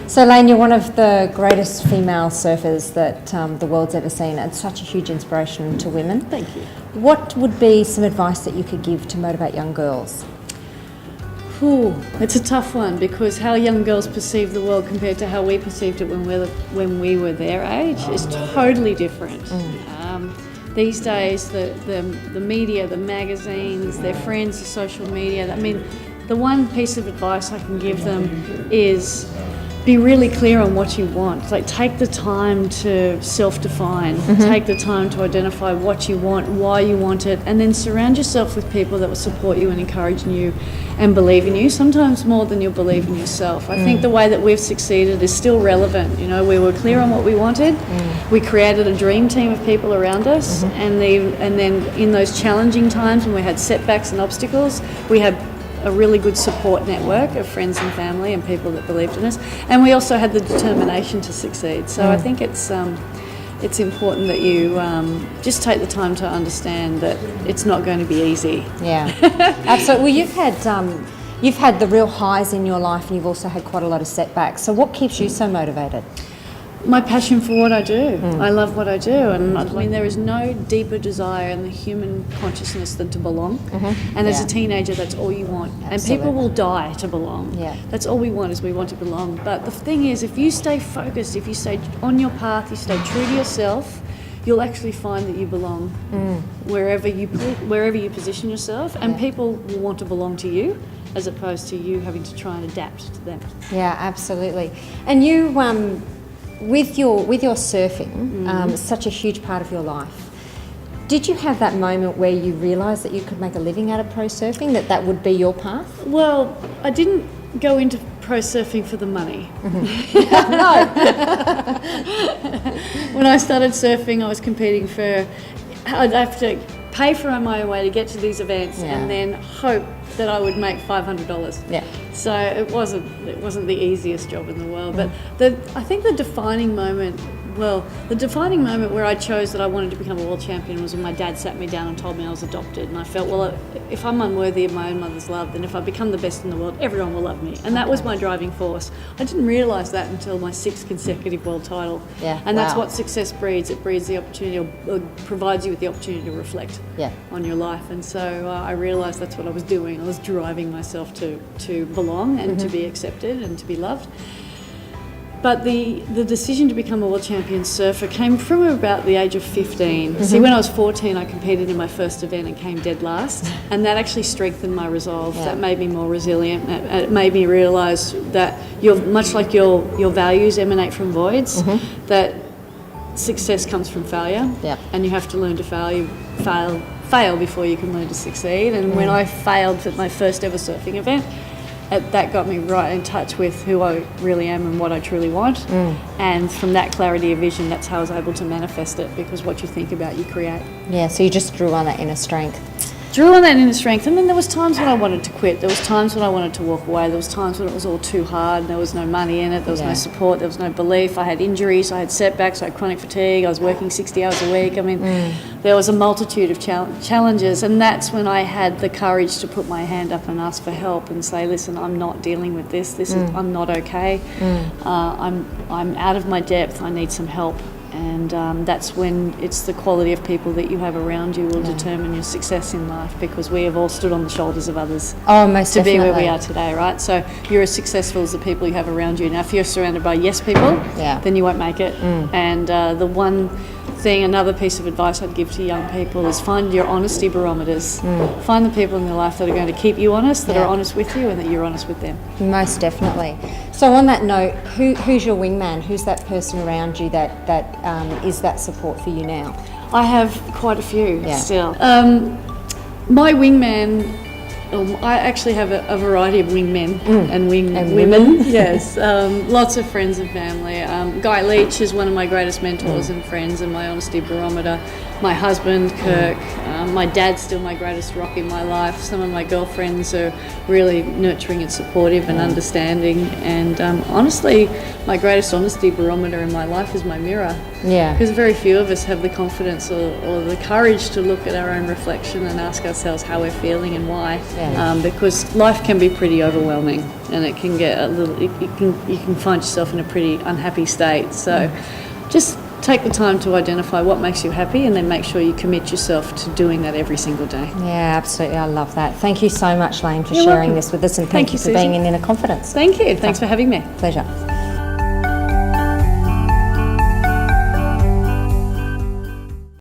So Layne, you're one of the greatest female surfers that the world's ever seen, and such a huge inspiration to women. Thank you. What would be some advice that you could give to motivate young girls? Ooh, it's a tough one, because how young girls perceive the world compared to how we perceived it when we were their age is totally different. These days, the media, the magazines, their friends, the social media, I mean, the one piece of advice I can give them is be really clear on what you want. Like, take the time to self-define, take the time to identify what you want, why you want it, and then surround yourself with people that will support you and encourage you and believe in you, sometimes more than you'll believe in yourself. I think the way that we've succeeded is still relevant. You know, we were clear on what we wanted, we created a dream team of people around us, and then in those challenging times when we had setbacks and obstacles, we had a really good support network of friends and family and people that believed in us, and we also had the determination to succeed. So I think it's important that you just take the time to understand that it's not going to be easy. Yeah, absolutely. Well, you've had the real highs in your life, and you've also had quite a lot of setbacks. So what keeps you so motivated? My passion for what I do. I love what I do, and I mean, there is no deeper desire in the human consciousness than to belong. And as a teenager, that's all you want. Absolutely. And people will die to belong. Yeah. That's all we want, is we want to belong. But the thing is, if you stay focused, if you stay on your path, you stay true to yourself, you'll actually find that you belong wherever you position yourself, and people will want to belong to you, as opposed to you having to try and adapt to them. Yeah, absolutely. And you, with your surfing, such a huge part of your life, did you have that moment where you realised that you could make a living out of pro surfing, that would be your path? Well, I didn't go into pro surfing for the money. No. When I started surfing, I was competing I'd have to pay for my own way to get to these events, and then hope that I would make $500. Yeah. So it wasn't the easiest job in the world. But I think the defining moment where I chose that I wanted to become a world champion was when my dad sat me down and told me I was adopted. And I felt, well, if I'm unworthy of my own mother's love, then if I become the best in the world, everyone will love me. And that was my driving force. I didn't realise that until my 6th consecutive world title. Yeah. And that's what success breeds. It breeds the opportunity, or provides you with the opportunity to reflect on your life. And so I realised that's what I was doing. I was driving myself to belong and to be accepted and to be loved. But the decision to become a world champion surfer came from about the age of 15. See, when I was 14, I competed in my first event and came dead last, and that actually strengthened my resolve. That made me more resilient. It made me realise that much like your values emanate from voids, that success comes from failure, and you have to learn to fail before you can learn to succeed. And when I failed at my first ever surfing event, that got me right in touch with who I really am and what I truly want. And from that clarity of vision, that's how I was able to manifest it, because what you think about, you create. Yeah, so you just drew on that inner strength. Drew on that inner strength, and then there was times when I wanted to quit. There was times when I wanted to walk away. There was times when it was all too hard. There was no money in it. There was no support. There was no belief. I had injuries. I had setbacks. I had chronic fatigue. I was working 60 hours a week. I mean, there was a multitude of challenges, and that's when I had the courage to put my hand up and ask for help and say, "Listen, I'm not dealing with this. I'm not okay. I'm out of my depth. I need some help." And that's when it's the quality of people that you have around you will determine your success in life, because we have all stood on the shoulders of others to be where we are today, right? So you're as successful as the people you have around you. Now, if you're surrounded by yes people, then you won't make it. And another piece of advice I'd give to young people is find your honesty barometers. Find the people in your life that are going to keep you honest, that are honest with you, and that you're honest with them. Most definitely. So on that note, who's your wingman? Who's that person around you that is that support for you now? I have quite a few still. My wingman, I actually have a variety of wingmen and women. Yes, lots of friends and family. Guy Leach is one of my greatest mentors and friends, and my honesty barometer. my husband, Kirk. My dad's still my greatest rock in my life. Some of my girlfriends are really nurturing and supportive and understanding. And honestly, my greatest honesty barometer in my life is my mirror. Yeah. Because very few of us have the confidence or the courage to look at our own reflection and ask ourselves how we're feeling and why. Yeah. Because life can be pretty overwhelming, and it can get a little. You can find yourself in a pretty unhappy state. So, just take the time to identify what makes you happy, and then make sure you commit yourself to doing that every single day. Yeah, absolutely. I love that. Thank you so much, Layne, for You're sharing welcome. this with us, and thank you for Suzie. being in Inner Confidence. Thank you. Thanks for having me. Pleasure.